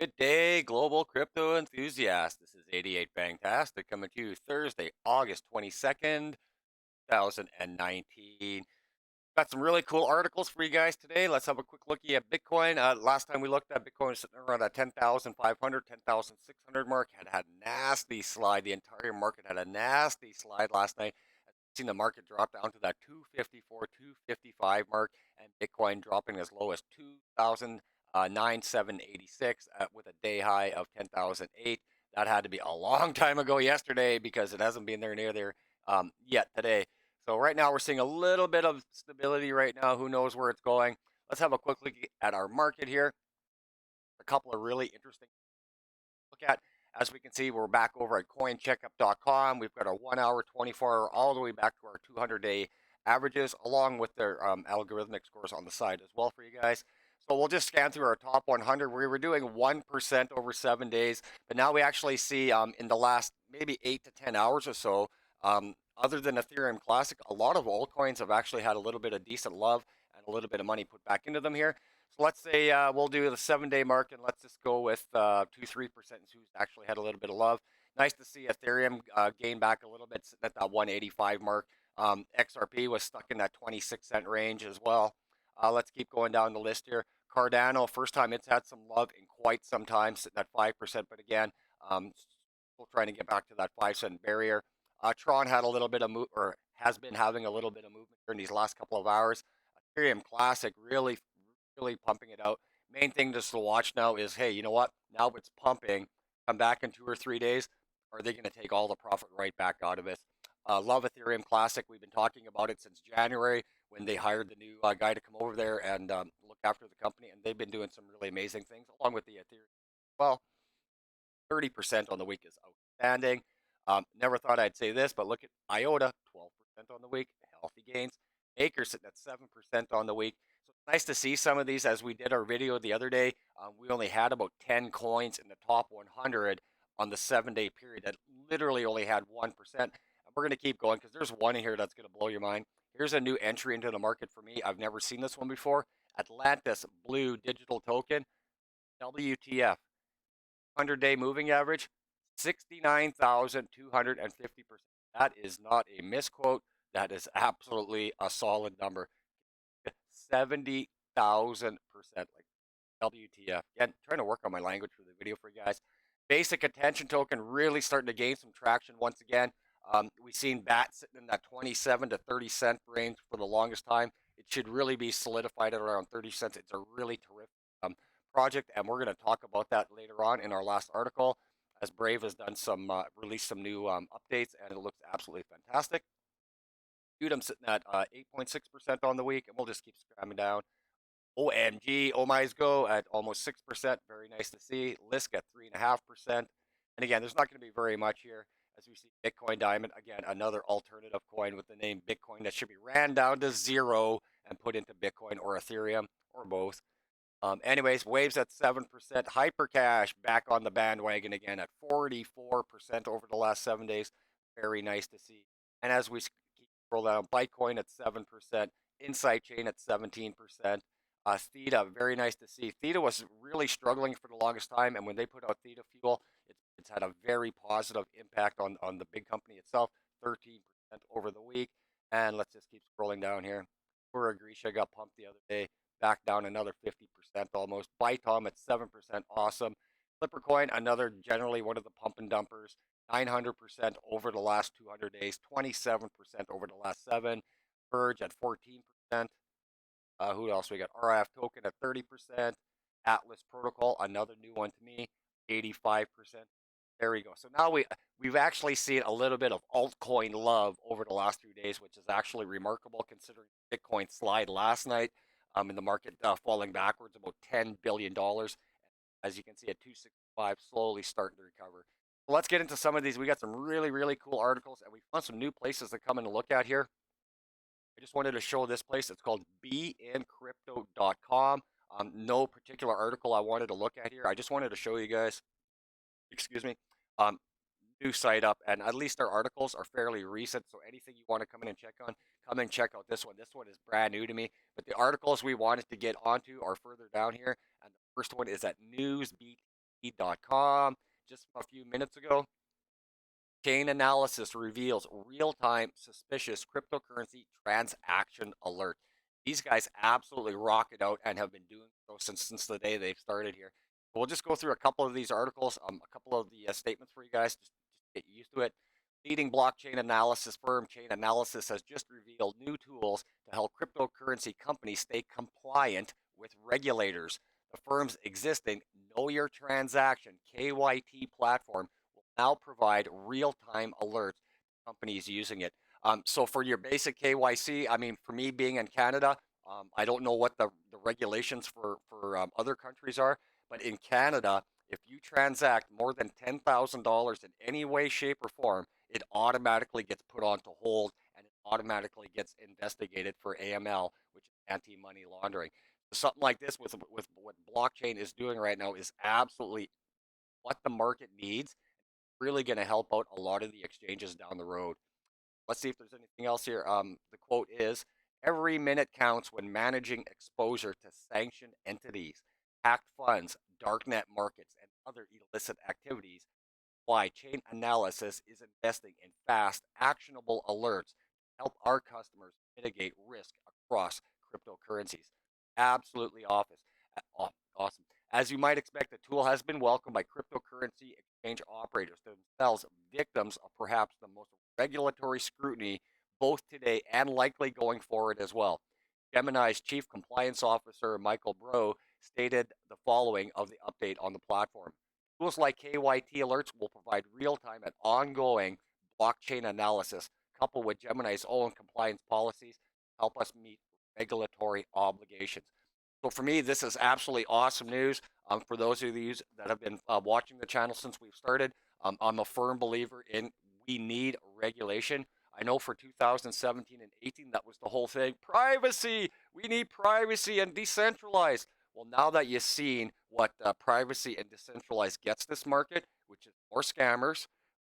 Good day, global crypto enthusiast. This is 88 Fantastic coming to you Thursday, August 22nd, 2019. Got some really cool articles for you guys today. Let's have a quick look at Bitcoin. Last time we looked at Bitcoin was sitting around that 10,500, 10,600 mark. Had a nasty slide. The entire market had a nasty slide last night. I've seen the market drop down to that 254, 255 mark, and Bitcoin dropping as low as 2,097.86 with a day high of 10,008. That had to be a long time ago yesterday because it hasn't been there near there yet today. So right now we're seeing a little bit of stability right now. Who knows where it's going? Let's have a quick look at our market here. A couple of really interesting look at. As we can see, we're back over at coincheckup.com. We've got our 1 hour, 24 hour, all the way back to our 200-day averages, along with their algorithmic scores on the side as well for you guys. So we'll just scan through our top 100. We were doing 1% over 7 days, but now we actually see in the last maybe 8 to 10 hours or so, other than Ethereum Classic, a lot of altcoins have actually had a little bit of decent love and a little bit of money put back into them here. So let's say we'll do the 7 day mark and let's just go with 2-3% who's actually had a little bit of love. Nice to see Ethereum gain back a little bit at that 185 mark. XRP was stuck in that 26-cent range as well. Let's keep going down the list here. Cardano, first time it's had some love in quite some time, sitting at 5%, but again, still trying to get back to that 5-cent barrier. Tron had a little bit of or has been having a little bit of movement during these last couple of hours. Ethereum Classic really pumping it out. Main thing just to watch now is, hey, you know what? Now it's pumping. Come back in 2 or 3 days. Are they going to take all the profit right back out of it? Love Ethereum Classic. We've been talking about it since January when they hired the new guy to come over there and look after the company, and they've been doing some really amazing things along with the Ethereum. Well, 30% on the week is outstanding. Never thought I'd say this, but look at IOTA, 12% on the week, healthy gains. Maker sitting at 7% on the week. So it's nice to see some of these. As we did our video the other day, we only had about 10 coins in the top 100 on the 7 day period that literally only had 1%. And we're going to keep going because there's one in here that's going to blow your mind. Here's a new entry into the market for me. I've never seen this one before. Atlantis Blue Digital Token, WTF. 100-day moving average, 69,250%. That is not a misquote. That is absolutely a solid number. 70,000%. Like WTF. Again, trying to work on my language for the video for you guys. Basic attention token really starting to gain some traction once again. We've seen BAT sitting in that 27 to 30 cent range for the longest time. It should really be solidified at around 30 cents. It's a really terrific project, and we're going to talk about that later on in our last article, as Brave has done some released some new updates, and it looks absolutely fantastic. I'm sitting at 8.6% on the week, and we'll just keep scramming down. OMG, Oh My's Go at almost 6%. Very nice to see. Lisk at 3.5%. And again, there's not going to be very much here as we see Bitcoin Diamond. Again, another alternative coin with the name Bitcoin that should be ran down to zero and put into Bitcoin or Ethereum or both. Anyways, Waves at 7%. Hypercash back on the bandwagon again at 44% over the last 7 days. Very nice to see. And as we keep scroll down, Bitcoin at 7%. Insight Chain at 17%. Theta, very nice to see. Theta was really struggling for the longest time, and when they put out Theta Fuel, it's had a very positive impact on the big company itself. 13% over the week. And let's just keep scrolling down here. Pura Grisha got pumped the other day, back down another 50% almost. Bytom at 7%, awesome. Flippercoin, another generally one of the pump and dumpers, 900% over the last 200 days, 27% over the last 7. Verge at 14%. Who else we got? RF Token at 30%. Atlas Protocol, another new one to me, 85%. There we go. So now we've actually seen a little bit of altcoin love over the last 3 days, which is actually remarkable considering Bitcoin slide last night in the market falling backwards about $10 billion. As you can see at 265, slowly starting to recover. So let's get into some of these. We got some really cool articles, and we found some new places to come and look at here. I just wanted to show this place. It's called beincrypto.com. No particular article I wanted to look at here. I just wanted to show you guys, excuse me, new site up, and at least our articles are fairly recent, so anything you want to come in and check on, come and check out this one. This one is brand new to me, but the articles we wanted to get onto are further down here, and the first one is at Newsbeat KYT.com just a few minutes ago. Chainalysis reveals real-time suspicious cryptocurrency transaction alert. These guys absolutely rock it out and have been doing so since the day they've started here. We'll just go through a couple of these articles, a couple of the statements for you guys, just get used to it. Leading blockchain analysis firm Chainalysis has just revealed new tools to help cryptocurrency companies stay compliant with regulators. The firm's existing Know Your Transaction KYT platform will now provide real-time alerts to companies using it. So for your basic KYC, I mean, for me being in Canada, I don't know what the regulations for other countries are, but in Canada, if you transact more than $10,000 in any way, shape, or form, it automatically gets put onto hold and it automatically gets investigated for AML, which is anti-money laundering. So something like this with what blockchain is doing right now is absolutely what the market needs. Really going to help out a lot of the exchanges down the road. Let's see if there's anything else here. The quote is, every minute counts when managing exposure to sanctioned entities, hacked funds, darknet markets, and other illicit activities. Why Chainalysis is investing in fast, actionable alerts to help our customers mitigate risk across cryptocurrencies. Absolutely awesome. As you might expect, the tool has been welcomed by cryptocurrency exchange operators, themselves victims of perhaps the most regulatory scrutiny both today and likely going forward as well. Gemini's chief compliance officer, Michael Bro, stated the following of the update on the platform. Tools like KYT alerts will provide real-time and ongoing blockchain analysis, coupled with Gemini's own compliance policies, to help us meet regulatory obligations. So for me, this is absolutely awesome news. For those of you that have been watching the channel since we've started, I'm a firm believer in we need regulation. I know for 2017 and 18, that was the whole thing. Privacy! We need privacy and decentralized. Well, now that you've seen what privacy and decentralized gets this market, which is more scammers,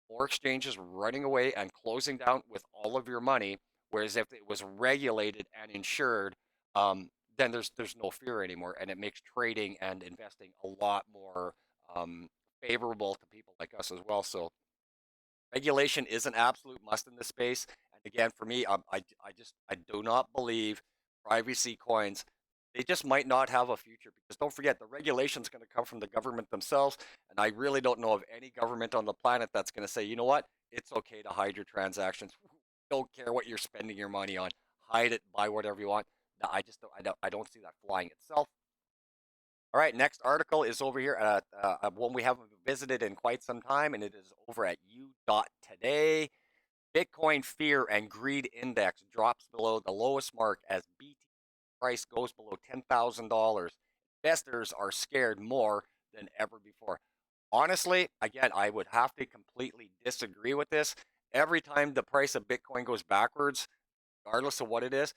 more exchanges running away and closing down with all of your money, whereas if it was regulated and insured, then there's no fear anymore, and it makes trading and investing a lot more favorable to people like us as well. So regulation is an absolute must in this space. And again, for me, I do not believe privacy coins. They just might not have a future because don't forget the regulation is going to come from the government themselves. And I really don't know of any government on the planet that's going to say, you know what, it's okay to hide your transactions. Don't care what you're spending your money on. Hide it, buy whatever you want. No, I don't see that flying itself. All right, next article is over here at one we haven't visited in quite some time, and it is over at u.today. Bitcoin fear and greed index drops below the lowest mark as BTC price goes below $10,000. Investors are scared more than ever before. Honestly, again, I would have to completely disagree with this. Every time the price of Bitcoin goes backwards, regardless of what it is,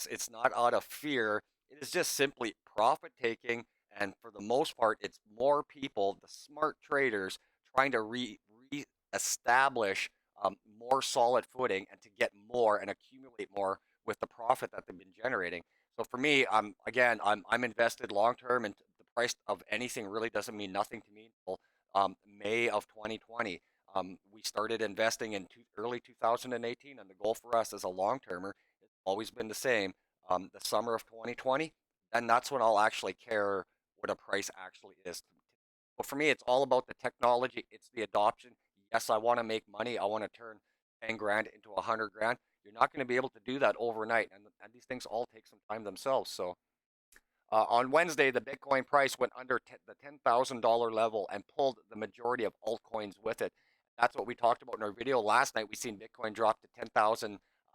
it's not out of fear. It is just simply profit taking, and for the most part, it's more people, the smart traders, trying to re-establish more solid footing and to get more and accumulate more with the profit that they've been generating. So for me, I'm invested long term, and the price of anything really doesn't mean nothing to me until May of 2020. We started investing in early 2018, and the goal for us as a long termer has always been the same. The summer of 2020, and that's when I'll actually care what a price actually is. But for me, it's all about the technology. It's the adoption. Yes, I want to make money. I want to turn 10 grand into 100 grand. You're not going to be able to do that overnight, and these things all take some time themselves. So on Wednesday, the Bitcoin price went under the $10,000 level and pulled the majority of altcoins with it. That's what we talked about in our video last night. We seen Bitcoin drop to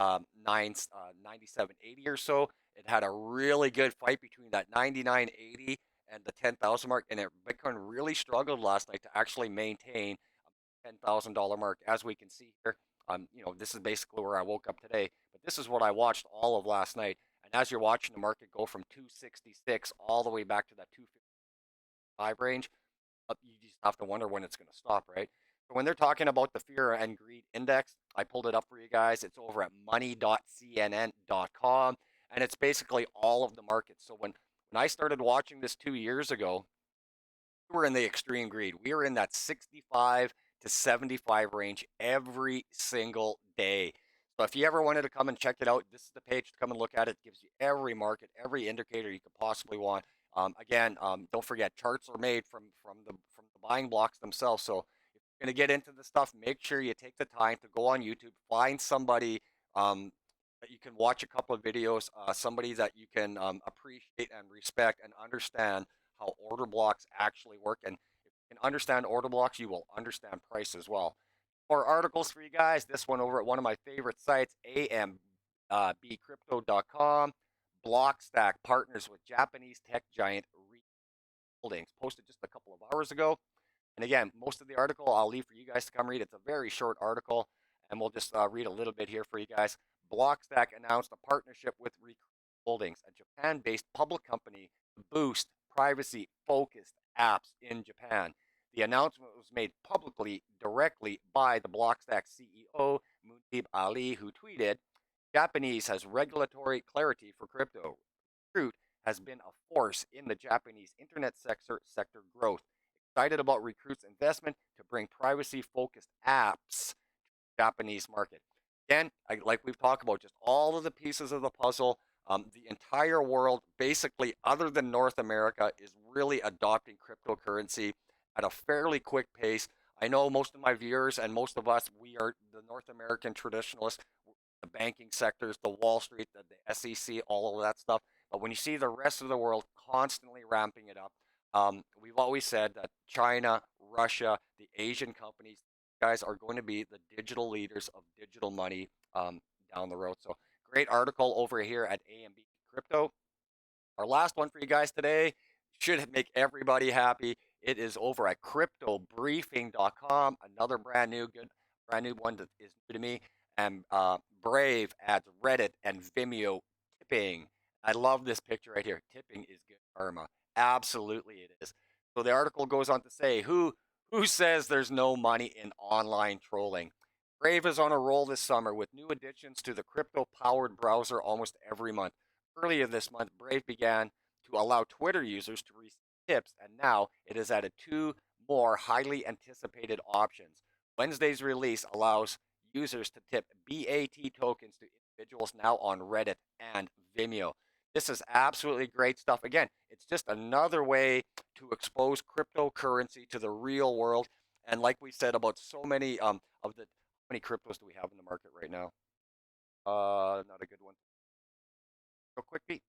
10,997.80 or so. It had a really good fight between that 99.80 and the 10,000 mark, and Bitcoin really struggled last night to actually maintain a $10,000 mark. As we can see here, this is basically where I woke up today, but this is what I watched all of last night. And as you're watching the market go from 266 all the way back to that 255 range, you just have to wonder when it's going to stop, right? So when they're talking about the fear and greed index, I pulled it up for you guys. It's over at money.cnn.com, and it's basically all of the markets. So when I started watching this 2 years ago, we're in the extreme greed. We are in that 65 to 75 range every single day. So if you ever wanted to come and check it out, this is the page to come and look at. It gives you every market, every indicator you could possibly want. Again, don't forget charts are made from the buying blocks themselves. So if you're going to get into the stuff, make sure you take the time to go on YouTube, find somebody that you can watch a couple of videos, somebody that you can appreciate and respect and understand how order blocks actually work. And if you can understand order blocks, you will understand price as well. More articles for you guys. This one over at one of my favorite sites, ambcrypto.com. Blockstack partners with Japanese tech giant Holdings. Posted just a couple of hours ago. And again, most of the article I'll leave for you guys to come read. It's a very short article, and we'll just read a little bit here for you guys. Blockstack announced a partnership with Recruit Holdings, a Japan-based public company to boost privacy-focused apps in Japan. The announcement was made publicly directly by the Blockstack CEO, Muneeb Ali, who tweeted, Japanese has regulatory clarity for crypto. Recruit has been a force in the Japanese internet sector growth. Excited about Recruit's investment to bring privacy-focused apps to the Japanese market. Again, like we've talked about, just all of the pieces of the puzzle. The entire world, basically, other than North America, is really adopting cryptocurrency at a fairly quick pace. I know most of my viewers and most of us, we are the North American traditionalists, the banking sectors, the Wall Street, the SEC, all of that stuff. But when you see the rest of the world constantly ramping it up, we've always said that China, Russia, the Asian companies, guys are going to be the digital leaders of digital money down the road. So great article over here at AMB Crypto. Our last one for you guys today should make everybody happy. It is over at cryptobriefing.com. Another brand new one that is new to me. And Brave adds Reddit and Vimeo tipping. I love this picture right here. Tipping is good karma. Absolutely it is. So the article goes on to say, who says there's no money in online trolling? Brave is on a roll this summer with new additions to the crypto-powered browser almost every month. Earlier this month, Brave began to allow Twitter users to receive tips, and now it has added two more highly anticipated options. Wednesday's release allows users to tip BAT tokens to individuals now on Reddit and Vimeo. This is absolutely great stuff. Again, it's just another way to expose cryptocurrency to the real world. And like we said about so many of the, how many cryptos do we have in the market right now? Not a good one. So quickly,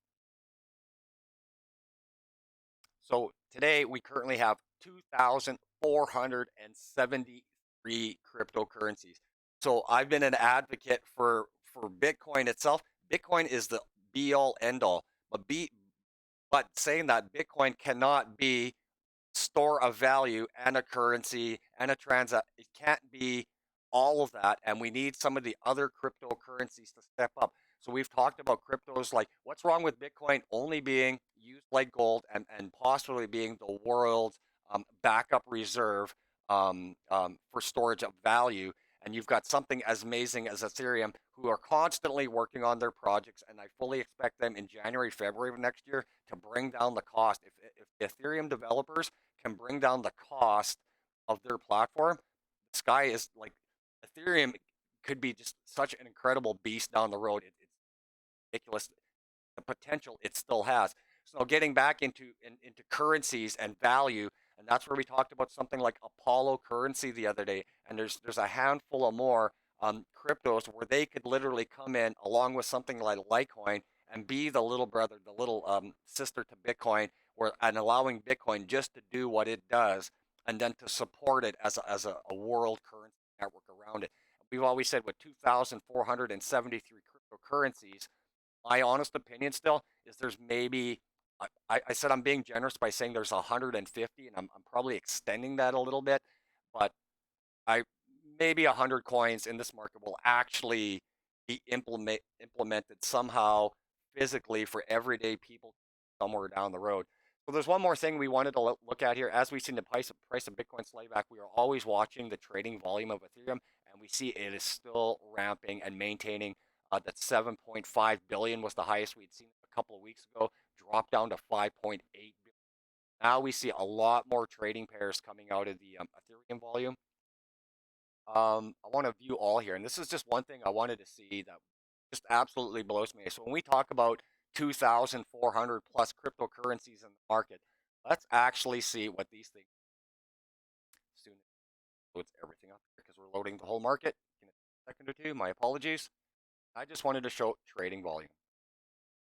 so today we currently have 2,473 cryptocurrencies. So I've been an advocate for Bitcoin itself. Bitcoin is the be all end all. But saying that Bitcoin cannot be store of value and a currency and a transact. It can't be all of that. And we need some of the other cryptocurrencies to step up. So we've talked about cryptos like what's wrong with Bitcoin only being used like gold and possibly being the world's backup reserve for storage of value. And you've got something as amazing as Ethereum who are constantly working on their projects. And I fully expect them in January, February of next year to bring down the cost. If the Ethereum developers can bring down the cost of their platform, the sky is like Ethereum could be just such an incredible beast down the road. It's ridiculous the potential it still has. So getting back into currencies and value, and that's where we talked about something like Apollo currency the other day, and there's a handful of more cryptos where they could literally come in along with something like Litecoin and be the little brother, the little sister to Bitcoin, where and allowing Bitcoin just to do what it does, and then to support it as a world currency network around it. We've always said with 2,473 cryptocurrencies, my honest opinion still is there's maybe I said I'm being generous by saying there's 150, and I'm probably extending that a little bit, but I maybe 100 coins in this market will actually be implemented somehow physically for everyday people somewhere down the road. So there's one more thing we wanted to look at here. As we've seen the price of Bitcoin slayback, we are always watching the trading volume of Ethereum, and we see it is still ramping and maintaining. That 7.5 billion was the highest we'd seen a couple of weeks ago, dropped down to 5.8 billion. Now we see a lot more trading pairs coming out of the Ethereum volume. I want to view all here, and this is just one thing I wanted to see that just absolutely blows me. So when we talk about 2,400 plus cryptocurrencies in the market, let's actually see what these things soon. Loads everything up because we're loading the whole market. In a second or two, my apologies. I just wanted to show trading volume.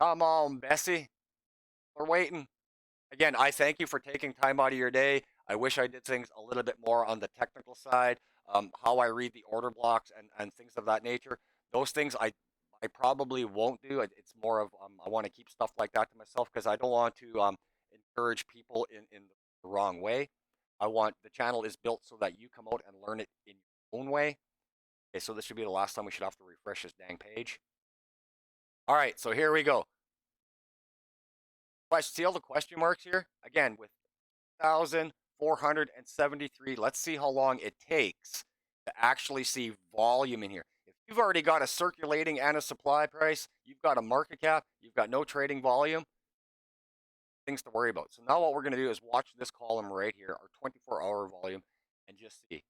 Come on, Bessie, we're waiting. Again, I thank you for taking time out of your day. I wish I did things a little bit more on the technical side, how I read the order blocks and things of that nature. Those things I probably won't do. It's more of I want to keep stuff like that to myself because I don't want to encourage people in the wrong way. I want the channel is built so that you come out and learn it in your own way. Okay, so this should be the last time we should have to refresh this dang page. All right, so here we go. See all the question marks here? Again, with 1,473. Let's see how long it takes to actually see volume in here. If you've already got a circulating and a supply price, you've got a market cap, you've got no trading volume, things to worry about. So now what we're going to do is watch this column right here, our 24-hour volume, and just see.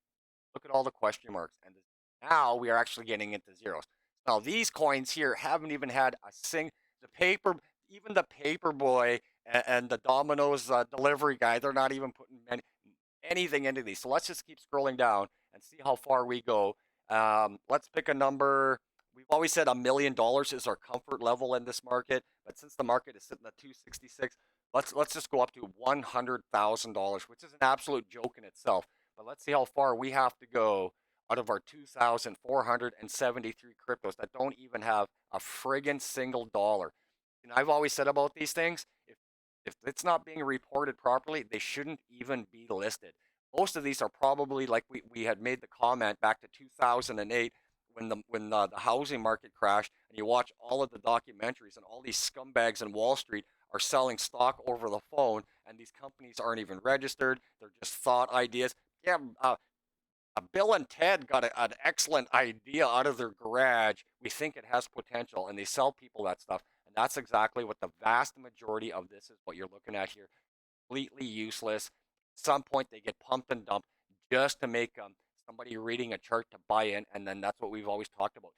Look at all the question marks. And now we are actually getting into zeros. Now these coins here haven't even had a even the paper boy and the Domino's delivery guy, they're not even putting anything into these. So let's just keep scrolling down and see how far we go. Let's pick a number. We've always said $1 million is our comfort level in this market, but since the market is sitting at 266, let's just go up to $100,000, which is an absolute joke in itself. But let's see how far we have to go out of our 2,473 cryptos that don't even have a friggin' single dollar. And I've always said about these things, if it's not being reported properly, they shouldn't even be listed. Most of these are probably like we had made the comment back to 2008 when the housing market crashed, and you watch all of the documentaries, and all these scumbags in Wall Street are selling stock over the phone, and these companies aren't even registered. They're just thought ideas. Yeah, Bill and Ted got an excellent idea out of their garage. We think it has potential, and they sell people that stuff. And that's exactly what the vast majority of this is what you're looking at here. Completely useless. At some point, they get pumped and dumped just to make somebody reading a chart to buy in. And then that's what we've always talked about,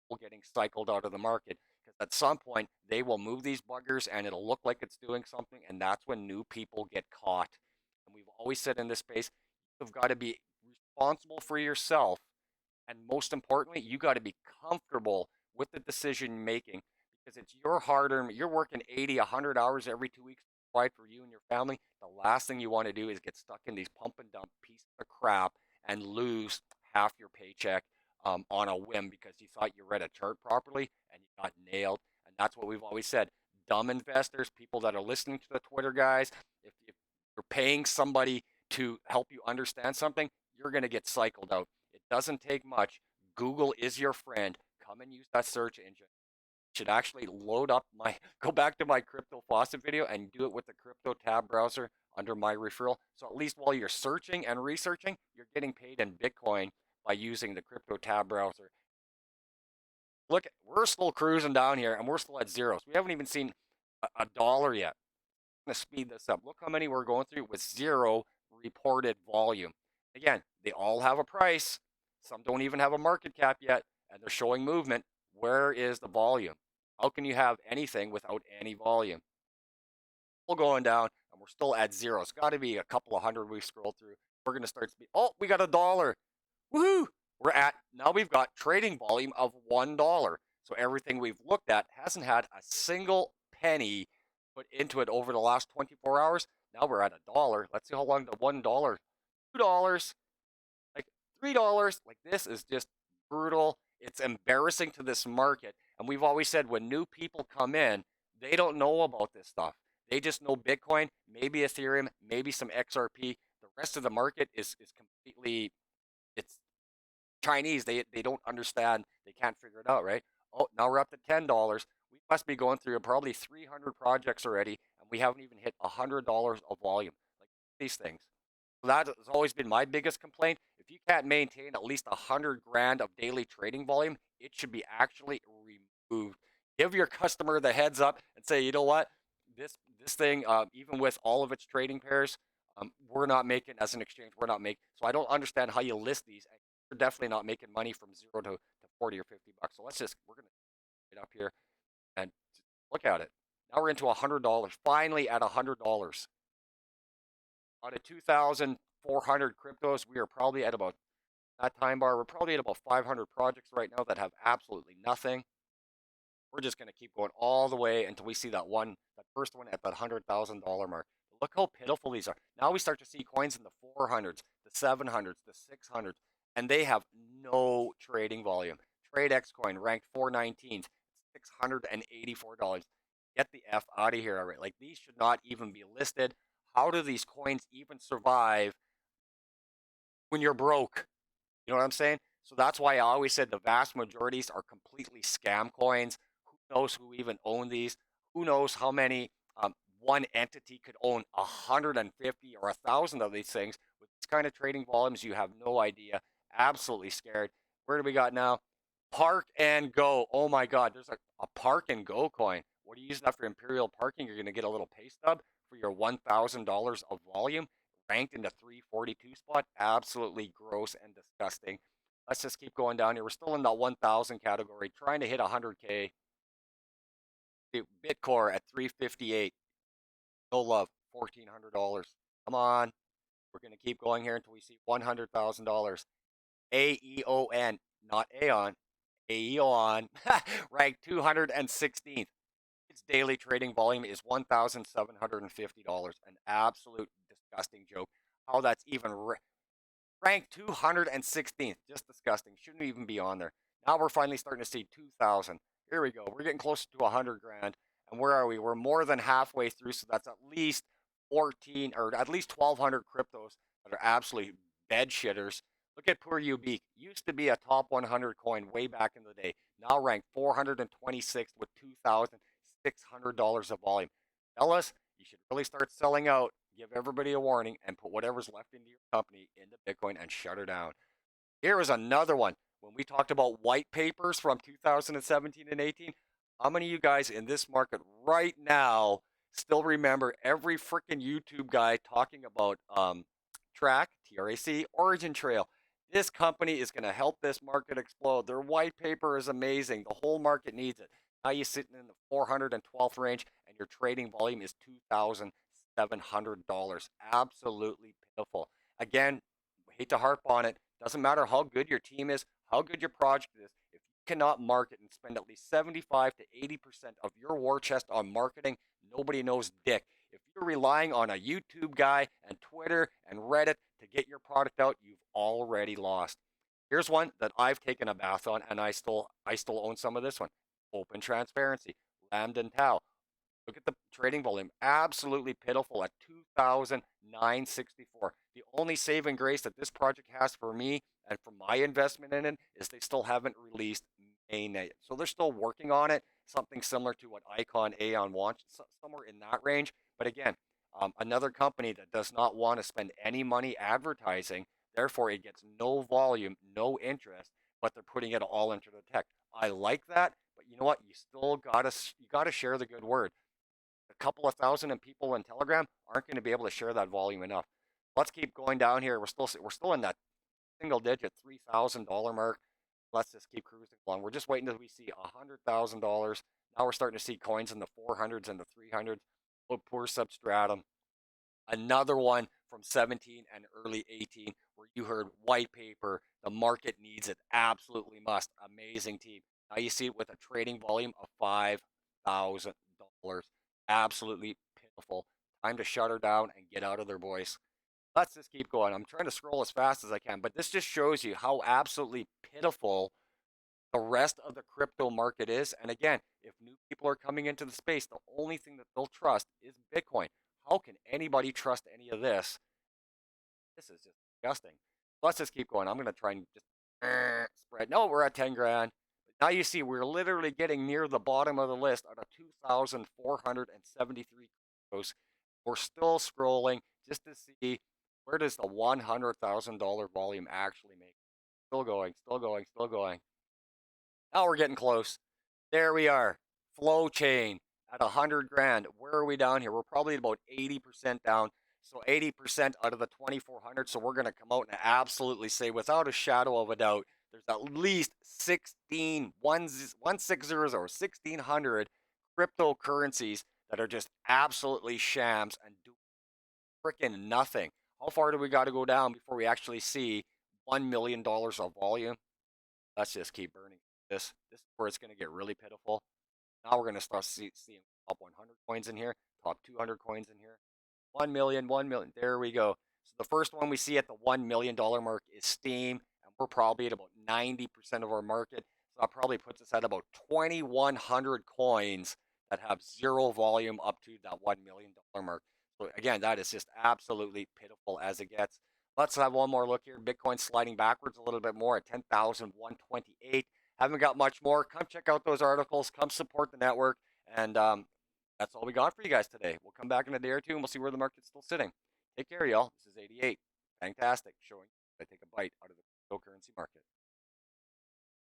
people getting cycled out of the market. Because at some point, they will move these buggers and it'll look like it's doing something. And that's when new people get caught. And we've always said in this space, you've got to be responsible for yourself, and most importantly, you got to be comfortable with the decision making because it's your hard earned. You're working 80, 100 hours every 2 weeks to provide for you and your family. The last thing you want to do is get stuck in these pump and dump pieces of crap and lose half your paycheck on a whim because you thought you read a chart properly and you got nailed. And that's what we've always said. Dumb investors, people that are listening to the Twitter guys, if you're paying somebody to help you understand something, you're going to get cycled out. It doesn't take much. Google is your friend. Come and use that search engine. Should actually load up go back to my crypto faucet video and do it with the crypto tab browser under my referral. So at least while you're searching and researching, you're getting paid in Bitcoin by using the crypto tab browser. Look, we're still cruising down here and we're still at zeros. We haven't even seen a dollar yet. I'm going to speed this up. Look how many we're going through with zero reported volume. Again, they all have a price. Some don't even have a market cap yet, and they're showing movement. Where is the volume? How can you have anything without any volume? We're going down, and we're still at zero. It's got to be a couple of hundred we scroll through. We're going to start speed. Oh, we got a dollar. Woohoo! Now we've got trading volume of $1. So everything we've looked at hasn't had a single penny put into it over the last 24 hours. Now we're at $1. Let's see how long the $1, $2, like $3. Like this is just brutal. It's embarrassing to this market. And we've always said when new people come in, they don't know about this stuff. They just know Bitcoin, maybe Ethereum, maybe some XRP. The rest of the market is completely, it's Chinese. They don't understand. They can't figure it out, right? Oh, now we're up to $10. We must be going through probably 300 projects already, and we haven't even hit $100 of volume. Like these things. So that has always been my biggest complaint. If you can't maintain at least 100 grand of daily trading volume, it should be actually removed. Give your customer the heads up and say, you know what? this thing, even with all of its trading pairs, we're not making as an exchange. We're not making. So I don't understand how you list these. And you're definitely not making money from zero to 40 or 50 bucks. So we're gonna get up here and look at it. Now we're into $100. Finally at $100 out of 2,400 cryptos. We are probably at about that time bar. We're probably at about 500 projects right now that have absolutely nothing. We're just going to keep going all the way until we see that first one at that $100,000 mark. Look how pitiful these are. Now we start to see coins in the 400s, the 700s, the 600s, and they have no trading volume. TradeX coin ranked 419, $684. Get the F out of here already. Like, these should not even be listed. How do these coins even survive when you're broke? You know what I'm saying? So that's why I always said the vast majorities are completely scam coins. Who knows who even own these? Who knows how many one entity could own 150 or 1,000 of these things? With these kind of trading volumes, you have no idea. Absolutely scared. Where do we got now? Park and Go. Oh my God, there's a Park and Go coin. What are you using that for? Imperial parking? You're going to get a little pay stub for your $1,000 of volume ranked in the 342 spot. Absolutely gross and disgusting. Let's just keep going down here. We're still in the 1,000 category, trying to hit 100K. Bitcore at 358. No love, $1,400. Come on. We're going to keep going here until we see $100,000. AEON, not Aeon, AEON, ranked 216th. Its daily trading volume is $1,750. An absolute disgusting joke. How that's even ranked 216th. Just disgusting. Shouldn't even be on there. Now we're finally starting to see 2,000. Here we go. We're getting close to 100 grand. And where are we? We're more than halfway through. So that's at least 14 or at least 1,200 cryptos that are absolutely bed shitters. Look at Poor Ubique. Used to be a top 100 coin way back in the day. Now ranked 426th with $2,600 of volume. Tell us, you should really start selling out, give everybody a warning, and put whatever's left into your company into Bitcoin and shut her down. Here is another one. When we talked about white papers from 2017 and 18, how many of you guys in this market right now still remember every freaking YouTube guy talking about Track, TRAC, Origin Trail? This company is going to help this market explode. Their white paper is amazing. The whole market needs it. Now you're sitting in the 412th range and your trading volume is $2,700. Absolutely pitiful. Again, hate to harp on it. Doesn't matter how good your team is, how good your project is. If you cannot market and spend at least 75 to 80% of your war chest on marketing, nobody knows dick. If you're relying on a YouTube guy and Twitter and Reddit to get your product out, you've already lost. Here's one that I've taken a bath on, and I still own some of this one. Open transparency, Lambda and Tau. Look at the trading volume. Absolutely pitiful at 2,964. The only saving grace that this project has for me and for my investment in it is they still haven't released mainnet. So they're still working on it. Something similar to what Icon Aeon wants, somewhere in that range. But again, another company that does not want to spend any money advertising. Therefore, it gets no volume, no interest, but they're putting it all into the tech. I like that, but you know what? You gotta share the good word. A couple of thousand people in Telegram aren't going to be able to share that volume enough. Let's keep going down here. We're still in that single digit $3,000 mark. Let's just keep cruising along. We're just waiting until we see $100,000. Now we're starting to see coins in the 400s and the 300s. Oh, poor Substratum. Another one from 17 and early 18 where you heard white paper. The market needs it. Absolutely must. Amazing team. Now you see it with a trading volume of $5,000. Absolutely pitiful. Time to shut her down and get out of there, boys. Let's just keep going. I'm trying to scroll as fast as I can, but this just shows you how absolutely pitiful the rest of the crypto market is. And again, if new people are coming into the space, the only thing that they'll trust is Bitcoin. How can anybody trust any of this? This is just disgusting. Let's just keep going. I'm going to try and just spread. No, we're at 10 grand. Now you see we're literally getting near the bottom of the list out of 2,473 cryptos. We're still scrolling just to see where does the $100,000 volume actually make. Still going, still going, still going. Now we're getting close. There we are. Flow chain. at 100 grand. Where are we down here? We're probably about 80% down. So 80% out of the 2,400. So we're going to come out and absolutely say, without a shadow of a doubt, there's at least 160 or 1,600 cryptocurrencies that are just absolutely shams and do freaking nothing. How far do we got to go down before we actually see $1 million of volume? Let's just keep burning this is where it's going to get really pitiful. Now we're going to start seeing top 100 coins in here, top 200 coins in here. 1 million, 1 million. There we go. So the first one we see at the $1 million mark is Steam, and we're probably at about 90% of our market. So that probably puts us at about 2,100 coins that have zero volume up to that $1 million mark. So again, that is just absolutely pitiful as it gets. Let's have one more look here. Bitcoin sliding backwards a little bit more at 10,128. Haven't got much more. Come check out those articles. Come support the network. And that's all we got for you guys today. We'll come back in a day or two and we'll see where the market's still sitting. Take care, y'all. This is 88. Fantastic. Showing I take a bite out of the